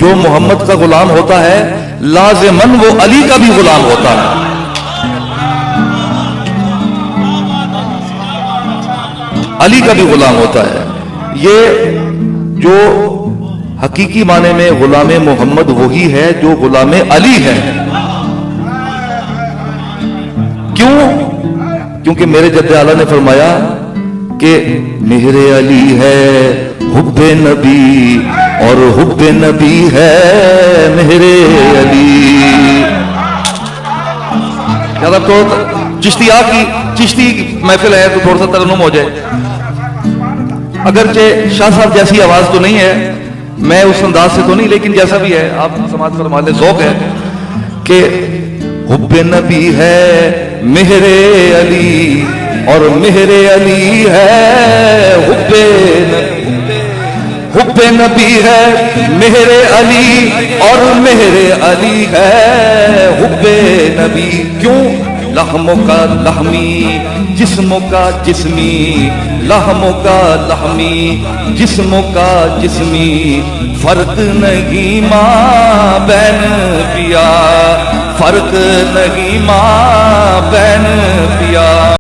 جو محمد کا غلام ہوتا ہے لازماً وہ علی کا بھی غلام ہوتا ہے. علی کا بھی غلام ہوتا ہے. یہ جو حقیقی معنی میں غلام محمد وہی ہے جو غلام علی ہے. کیوں؟ کیونکہ میرے جد اعلیٰ نے فرمایا کہ مہر علی ہے حب نبی اور حب نبی ہے مہر علی. زیادہ تو چشتی محفل ہے تو تھوڑا سا ترنم ہو جائے. اگرچہ شاہ صاحب جیسی آواز تو نہیں ہے, میں اس انداز سے تو نہیں, لیکن جیسا بھی ہے آپ سماعت فرما لیں. ذوق ہے کہ حب نبی ہے مہر علی اور مہر علی ہے حب نبی ہے مہر علی اور مہر علی ہے حب نبی. کیوں؟ لحموں کا لحمی جسموں کا جسمی, لحموں کا لحمی جسموں کا جسمی, فرق نہیں ماں بہن پیا, فرق نہیں ماں بہن پیا.